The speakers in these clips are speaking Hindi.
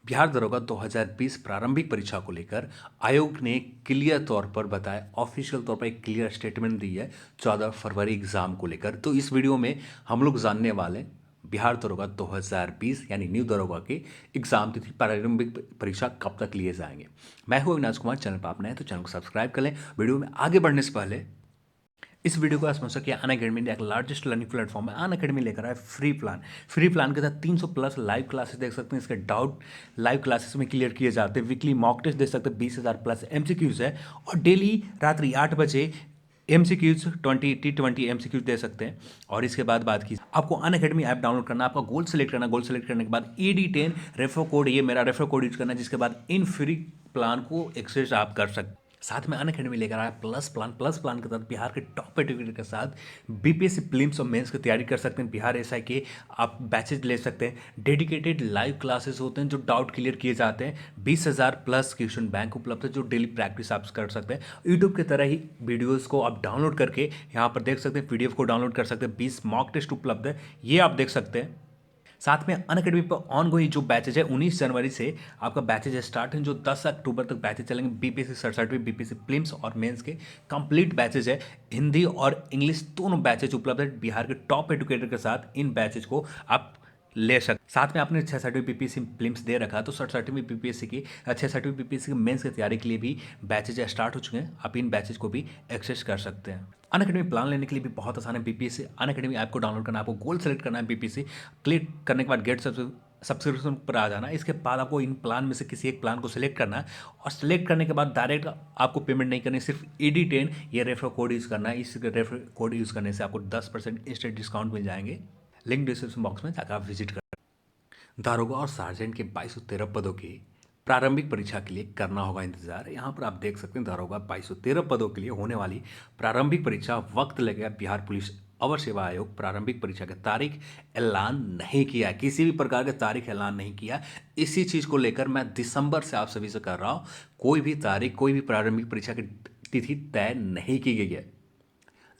बिहार दरोगा 2020 प्रारंभिक परीक्षा को लेकर आयोग ने क्लियर तौर पर बताया, ऑफिशियल तौर पर एक क्लियर स्टेटमेंट दी है 14 फरवरी एग्जाम को लेकर। तो इस वीडियो में हम लोग जानने वाले हैं बिहार दरोगा 2020 यानी न्यू दरोगा के एग्जाम तिथि प्रारंभिक परीक्षा कब तक लिए जाएंगे। मैं हूं अविनाश कुमार, चैनल पर आप नए हैं तो चैनल को सब्सक्राइब कर लें। वीडियो में आगे बढ़ने से पहले इस वीडियो का स्पॉन्सर किया अनअकैडमी, इंडिया का लार्जेस्ट लर्निंग प्लेटफॉर्म है। अनअकैडमी लेकर आए फ्री प्लान के साथ 300 प्लस लाइव क्लासेस देख सकते हैं। इसके डाउट लाइव क्लासेस में क्लियर किए जाते हैं। वीकली मॉक टेस्ट देख सकते हैं, 20,000 प्लस एमसीक्यूज है और डेली रात्रि 8 बजे एमसीक्यूज 20 एमसीक्यूज दे सकते हैं। और इसके बाद बात की आपको अनअकैडमी ऐप डाउनलोड करना, आपका गोल सेलेक्ट करना, गोल सेलेक्ट करने के बाद ED10 रेफर कोड, ये मेरा रेफर कोड यूज करना, जिसके बाद इन फ्री प्लान को एक्सेस आप कर सकते हैं। साथ में अनअकैडमी लेकर आया प्लस प्लान के तहत बिहार के टॉप एजुकेटर के साथ बीपीएससी प्रीलिम्स और मेंस की तैयारी कर सकते हैं। बिहार एसआई के आप बैचेज ले सकते हैं। डेडिकेटेड लाइव क्लासेस होते हैं जो डाउट क्लियर किए जाते हैं। 20,000 प्लस क्वेश्चन बैंक उपलब्ध है जो डेली प्रैक्टिस आप कर सकते हैं। यूट्यूब की तरह ही वीडियोस को आप डाउनलोड करके यहाँ पर देख सकते हैं। PDF को डाउनलोड कर सकते हैं। 20 मॉक टेस्ट उपलब्ध है, ये आप देख सकते हैं। साथ में अनअकैडमी पर ऑन गोइंग जो बैचेज है 19 जनवरी से आपका बैचेज स्टार्ट है, जो 10 अक्टूबर तक बैचेज चलेंगे। बीपीएससी सरसठवीं, बीपीएससी प्रीलिम्स और मेंस के कंप्लीट बैचेज है। हिंदी और इंग्लिश दोनों बैचेज उपलब्ध है। बिहार के टॉप एजुकेटर के साथ इन बैचेज को आप ले सकते। साथ में आपने 66वीं बीपीएससी प्रीलिम्स दे रखा तो 67वीं बीपीएससी की 66वीं बीपीएससी की मेंस की तैयारी के लिए भी बैचेज स्टार्ट हो चुके हैं। आप इन बैचेज को भी एक्सेस कर सकते हैं। अनअकैडमी प्लान लेने के लिए भी बहुत आसान है। बीपीएससी अनअकैडमी ऐप को डाउनलोड करना, आपको गोल सेलेक्ट करना है बीपीएससी, क्लिक करने के बाद गेट सब्सक्रिप्शन पर आ जाना। इसके बाद आपको इन प्लान में से किसी एक प्लान को सिलेक्ट करना है और सिलेक्ट करने के बाद डायरेक्ट आपको पेमेंट नहीं करनी, सिर्फ ED10 ये रेफर कोड यूज़ करना है। इस रेफर कोड यूज़ करने से आपको 10% इंस्टेंट डिस्काउंट मिल जाएंगे। लिंक डिस्क्रिप्शन बॉक्स में जाकर आप विजिट कर। दारोगा और सार्जेंट के 2213 पदों की प्रारंभिक परीक्षा के लिए करना होगा इंतजार। यहाँ पर आप देख सकते हैं दारोगा 2213 पदों के लिए होने वाली प्रारंभिक परीक्षा वक्त लगेगा। बिहार पुलिस अवर सेवा आयोग प्रारंभिक परीक्षा की तारीख ऐलान नहीं किया, किसी भी प्रकार की तारीख ऐलान नहीं किया। इसी चीज़ को लेकर मैं दिसंबर से आप सभी से कर रहा हूँ, कोई भी तारीख, कोई भी प्रारंभिक परीक्षा की तिथि तय नहीं की गई है।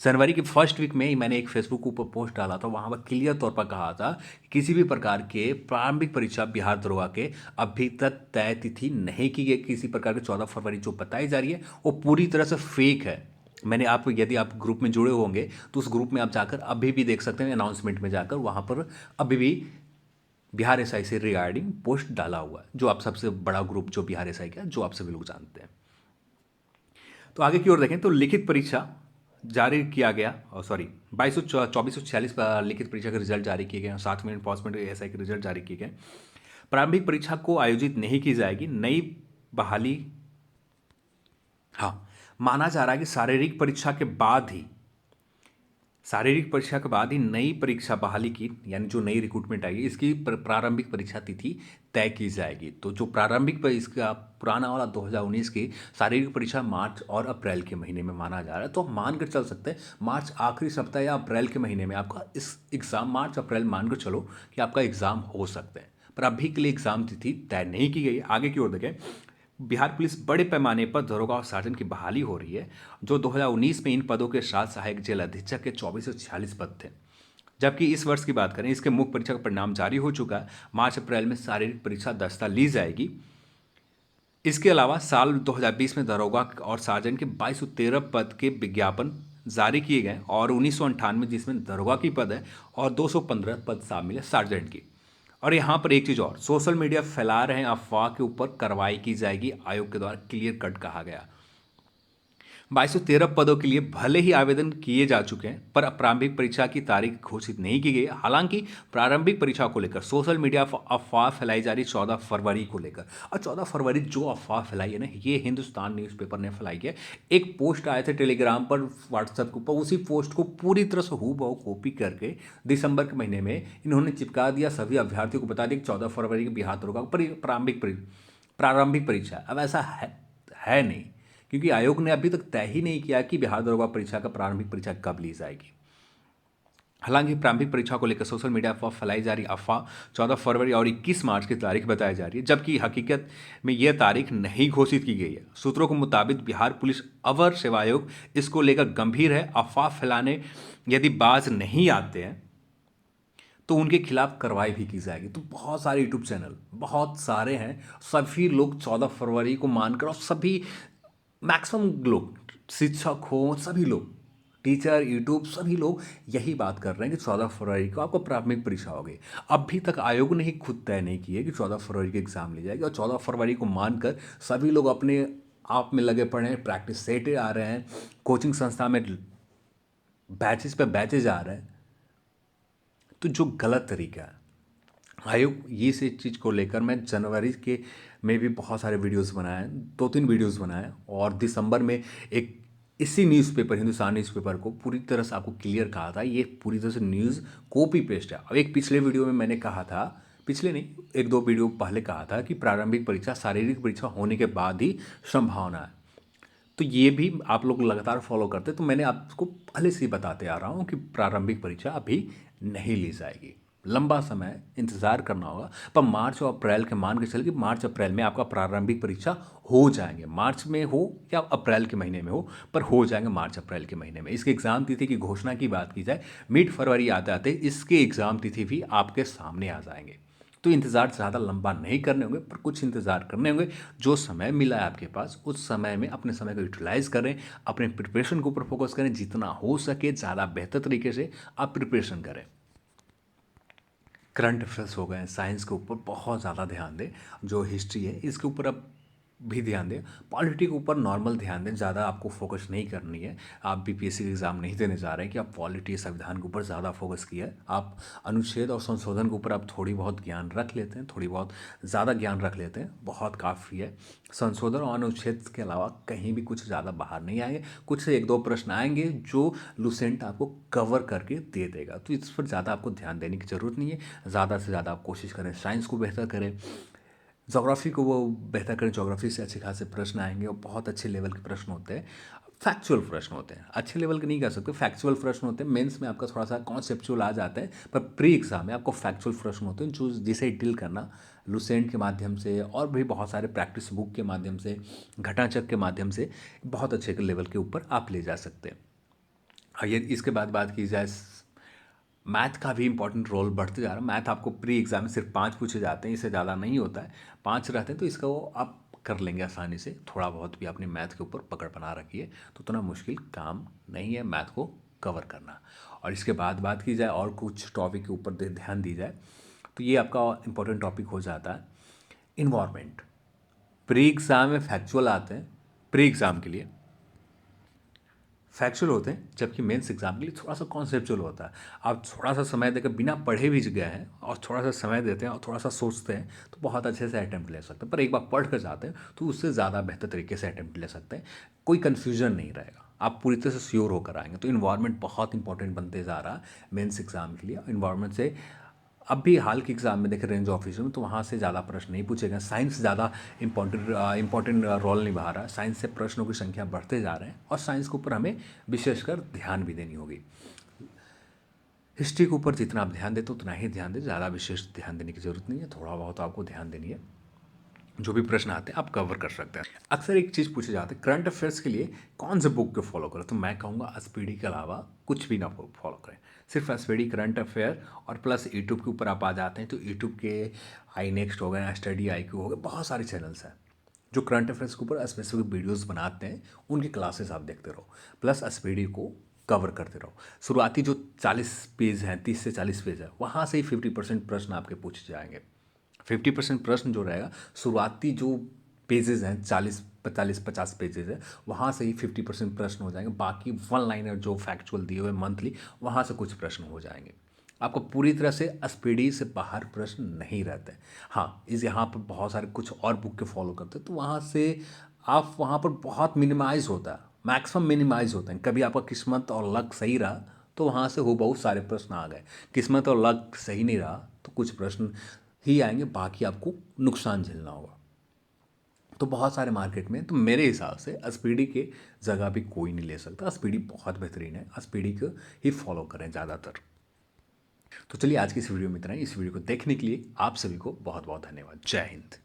जनवरी की फर्स्ट वीक में ही मैंने एक फेसबुक ऊपर पोस्ट डाला था, वहाँ पर क्लियर तौर पर कहा था कि किसी भी प्रकार के प्रारंभिक परीक्षा बिहार दरोगा के अभी तक तय तिथि नहीं की गई। किसी प्रकार के 14 फरवरी जो बताई जा रही है वो पूरी तरह से फेक है। मैंने आपको, यदि आप ग्रुप में जुड़े होंगे तो उस ग्रुप में आप जाकर अभी भी देख सकते हैं, अनाउंसमेंट में जाकर वहाँ पर अभी भी बिहार एसआई से रिगार्डिंग पोस्ट डाला हुआ है, जो आप सबसे बड़ा ग्रुप जो बिहार एसआई का, जो आप सभी लोग जानते हैं। तो आगे की ओर देखें तो लिखित परीक्षा जारी किया गया, और सॉरी 2446 लिखित परीक्षा के रिजल्ट जारी किए गए। 7 में एनफोर्समेंट एसआई के रिजल्ट जारी किए गए। प्रारंभिक परीक्षा को आयोजित नहीं की जाएगी। नई बहाली, हाँ, माना जा रहा है कि शारीरिक परीक्षा के बाद ही नई परीक्षा बहाली की, यानी जो नई रिक्रूटमेंट आएगी इसकी प्रारंभिक परीक्षा तिथि तय की जाएगी। तो जो प्रारंभिक पर इसका पुराना वाला 2019 की शारीरिक परीक्षा मार्च और अप्रैल के महीने में माना जा रहा है। तो हम मान कर चल सकते हैं मार्च आखिरी सप्ताह या अप्रैल के महीने में आपका इस एग्ज़ाम, मार्च अप्रैल मान कर चलो कि आपका एग्ज़ाम हो सकता है। पर अभी के लिए एग्ज़ाम तिथि तय नहीं की गई। आगे की ओर देखें, बिहार पुलिस बड़े पैमाने पर दरोगा और सार्जेंट की बहाली हो रही है। जो 2019 में इन पदों के साथ सहायक जेल अधीक्षक के 2446 पद थे, जबकि इस वर्ष की बात करें इसके मुख्य परीक्षा का परिणाम जारी हो चुका है। मार्च अप्रैल में शारीरिक परीक्षा दस्ता ली जाएगी। इसके अलावा साल 2020 में दरोगा और सार्जेंट के 2213 पद के विज्ञापन जारी किए गए और 1998 जिसमें दरोगा की पद है और 215 पद शामिल है सार्जेंट की। और यहाँ पर एक चीज़ और, सोशल मीडिया फैला रहे अफवाह के ऊपर कार्रवाई की जाएगी, आयोग के द्वारा क्लियर कट कहा गया। 2213 पदों के लिए भले ही आवेदन किए जा चुके हैं पर प्रारंभिक परीक्षा की तारीख घोषित नहीं की गई है। हालांकि प्रारंभिक परीक्षा को लेकर सोशल मीडिया अफवाह फैलाई जा रही 14 फरवरी को लेकर। और 14 फरवरी जो अफवाह फैलाई है ना, ये हिंदुस्तान न्यूज़पेपर ने फैलाई है। एक पोस्ट आए थे टेलीग्राम पर, व्हाट्सएप के ऊपर, उसी पोस्ट को पूरी तरह से हूबहू कॉपी करके दिसंबर के महीने में इन्होंने चिपका दिया। सभी अभ्यर्थियों को बता दिया कि 14 फरवरी के बिहार दरोगा प्रारंभिक परीक्षा। अब ऐसा है नहीं, क्योंकि आयोग ने अभी तक तय ही नहीं किया कि बिहार दरोगा परीक्षा का प्रारंभिक परीक्षा कब ली जाएगी। हालांकि प्रारंभिक परीक्षा को लेकर सोशल मीडिया पर फैलाई जा रही अफवाह 14 फरवरी और 21 मार्च की तारीख बताई जा रही है, जबकि हकीकत में यह तारीख नहीं घोषित की गई है। सूत्रों के मुताबिक बिहार पुलिस अवर सेवा आयोग इसको लेकर गंभीर है। अफवाह फैलाने यदि बाज नहीं आते हैं, तो उनके खिलाफ कार्रवाई भी की जाएगी। तो बहुत सारे यूट्यूब चैनल बहुत सारे हैं, सभी लोग 14 फरवरी को मानकर, और सभी मैक्सिमम लोग, शिक्षक हो, सभी लोग, टीचर, यूट्यूब, सभी लोग यही बात कर रहे हैं कि 14 फरवरी को आपको प्राथमिक परीक्षा होगी। अभी तक आयोग ने ही खुद तय नहीं की है कि 14 फरवरी की एग्ज़ाम ली जाएगी, और 14 फरवरी को मानकर सभी लोग अपने आप में लगे पड़े हैं, प्रैक्टिस सेट आ रहे हैं, कोचिंग संस्था में बैचेस पे बैचेज आ रहे हैं। तो जो गलत तरीका है, आयोग ये से चीज़ को लेकर मैं जनवरी के में भी बहुत सारे वीडियोस बनाए हैं, 2-3 वीडियोस बनाए हैं, और दिसंबर में एक इसी न्यूज़पेपर, हिंदुस्तान न्यूज़पेपर को पूरी तरह से आपको क्लियर कहा था, ये पूरी तरह से न्यूज़ कॉपी पेस्ट है। अब एक पिछले वीडियो में मैंने कहा था, पिछले नहीं, 1-2 वीडियो पहले कहा था कि प्रारंभिक परीक्षा शारीरिक परीक्षा होने के बाद ही संभावना है। तो ये भी आप लोग लगातार फॉलो करते, तो मैंने आपको पहले से ही बताते आ रहा हूँ कि प्रारंभिक परीक्षा अभी नहीं ली जाएगी, लंबा समय इंतज़ार करना होगा। पर मार्च और अप्रैल के मान के चल कि मार्च अप्रैल में आपका प्रारंभिक परीक्षा हो जाएंगे, मार्च में हो या अप्रैल के महीने में हो, पर हो जाएंगे मार्च अप्रैल के महीने में। इसके एग्ज़ाम तिथि की घोषणा की बात की जाए, मिड फरवरी आते आते इसके एग्ज़ाम तिथि भी आपके सामने आ जाएंगे। तो इंतज़ार ज़्यादा लंबा नहीं करने होंगे, पर कुछ इंतज़ार करने होंगे। जो समय मिला है आपके पास, उस समय में अपने समय को यूटिलाइज़ करें, अपने प्रिपरेशन के ऊपर फोकस करें, जितना हो सके ज़्यादा बेहतर तरीके से आप प्रिपरेशन करें। करंट अफेयर्स हो गए, साइंस के ऊपर बहुत ज़्यादा ध्यान दें, जो हिस्ट्री है इसके ऊपर अब भी ध्यान दें, पॉलिटी के ऊपर नॉर्मल ध्यान दें, ज़्यादा आपको फोकस नहीं करनी है। आप बीपीएससी का एग्ज़ाम नहीं देने जा रहे हैं कि आप पॉलिटी, संविधान के ऊपर ज़्यादा फोकस किया है। आप अनुच्छेद और संशोधन के ऊपर आप थोड़ी बहुत ज्ञान रख लेते हैं, थोड़ी बहुत ज़्यादा ज्ञान रख लेते हैं, बहुत काफ़ी है। संशोधन और अनुच्छेद के अलावा कहीं भी कुछ ज़्यादा बाहर नहीं आएंगे, कुछ से 1-2 प्रश्न आएंगे जो लुसेंट आपको कवर करके दे देगा। तो इस पर ज़्यादा आपको ध्यान देने की ज़रूरत नहीं है। ज़्यादा से ज़्यादा आप कोशिश करें साइंस को बेहतर करें, जोग्राफ़ी को वो बेहतर करें, जोग्राफ़ी से अच्छे खासे प्रश्न आएंगे, और बहुत अच्छे लेवल के प्रश्न होते हैं, फैक्चुअल प्रश्न होते हैं, अच्छे लेवल के नहीं कह सकते, फैक्चुअल प्रश्न होते हैं। मेंस में आपका थोड़ा सा कॉन्सेप्चुअल आ जाता है, पर प्री एग्जाम में आपको फैक्चुअल प्रश्न होते हैं, जो जिसे डील करना लुसेंट के माध्यम से और भी बहुत सारे प्रैक्टिस बुक के माध्यम से, घटाचक के माध्यम से बहुत अच्छे लेवल के ऊपर आप ले जा सकते हैं। आइए इसके बाद बात की जाए, मैथ का भी इंपॉर्टेंट रोल बढ़ते जा रहा है। मैथ आपको प्री एग्जाम में सिर्फ 5 पूछे जाते हैं, इससे ज़्यादा नहीं होता है, 5 रहते हैं, तो इसका वो आप कर लेंगे आसानी से। थोड़ा बहुत भी अपने मैथ के ऊपर पकड़ बना रखिए, तो उतना मुश्किल काम नहीं है मैथ को कवर करना। और इसके बाद बात की जाए और कुछ टॉपिक के ऊपर ध्यान दी जाए, तो ये आपका इंपॉर्टेंट टॉपिक हो जाता है इन्वायरमेंट। प्री एग्ज़ाम में फैक्चुअल आते हैं, प्री एग्ज़ाम के लिए फैक्चुअल होते हैं, जबकि मेंस एग्जाम के लिए थोड़ा सा कॉन्सेप्चुअल होता है। आप थोड़ा सा समय देकर बिना पढ़े भी गए हैं और थोड़ा सा समय देते हैं और थोड़ा सा सोचते हैं, तो बहुत अच्छे से अटैम्प्ट ले सकते हैं। पर एक बार पढ़ कर जाते हैं तो उससे ज़्यादा बेहतर तरीके से अटैम्प्ट ले सकते हैं, कोई कन्फ्यूजन नहीं रहेगा, आप पूरी तरह से श्योर होकर आएंगे। तो इन्वायरमेंट बहुत इंपॉर्टेंट बनते जा रहा है मेंस एग्जाम के लिए। इन्वायरमेंट से अब भी हाल के एग्ज़ाम में देखें रेंज ऑफिसर में, तो वहाँ से ज़्यादा प्रश्न नहीं पूछे गए। साइंस ज़्यादा इंपॉर्टेंट रोल निभा रहा है, साइंस से प्रश्नों की संख्या बढ़ते जा रहे हैं, और साइंस के ऊपर हमें विशेषकर ध्यान भी देनी होगी। हिस्ट्री के ऊपर जितना आप ध्यान देते हो उतना ही ध्यान दें, ज़्यादा विशेष ध्यान देने की ज़रूरत नहीं है, थोड़ा बहुत आपको ध्यान देनी है। जो भी प्रश्न आते हैं आप कवर कर सकते हैं। अक्सर एक चीज़ पूछे जाते हैं करंट अफेयर्स के लिए कौन से बुक को फॉलो करें, तो मैं कहूँगा एसपीडी के अलावा कुछ भी ना फॉलो करें, सिर्फ एसपीडी करंट अफेयर, और प्लस यूट्यूब के ऊपर आप आ जाते हैं तो यूट्यूब के आई नेक्स्ट हो गए, स्टडी IQ हो गए, बहुत सारे चैनल्स हैं जो करंट अफेयर्स के ऊपर स्पेसिफिक वीडियोस बनाते हैं, उनकी क्लासेस आप देखते रहो, प्लस एसपीडी को कवर करते रहो। शुरुआती जो 40 पेज हैं, 30 से 40 पेज है, वहाँ से ही 50% प्रश्न आपके पूछे जाएंगे। 50% प्रश्न जो रहेगा, शुरुआती जो पेजेस हैं 40-45-50 पेजेस है, वहाँ से ही 50% प्रश्न हो जाएंगे। बाकी 1 लाइनर जो फैक्चुअल दिए हुए मंथली, वहाँ से कुछ प्रश्न हो जाएंगे। आपको पूरी तरह से एसपीडी से बाहर प्रश्न नहीं रहते। हाँ, इस यहाँ पर बहुत सारे कुछ और बुक के फॉलो करते हैं, तो वहाँ से आप वहाँ पर बहुत मिनिमाइज होता है, मैक्सिमम मिनिमाइज होते हैं। कभी आपका किस्मत और लक सही रहा तो वहाँ से हो बहुत सारे प्रश्न आ गए, किस्मत और लक सही नहीं रहा तो कुछ प्रश्न ही आएंगे, बाकी आपको नुकसान झेलना होगा। तो बहुत सारे मार्केट में, तो मेरे हिसाब से एसपीडी के जगह भी कोई नहीं ले सकता। एसपीडी बहुत बेहतरीन है, एसपीडी को ही फॉलो करें ज़्यादातर। तो चलिए आज की इस वीडियो में इतना ही। इस वीडियो को देखने के लिए आप सभी को बहुत बहुत धन्यवाद। जय हिंद।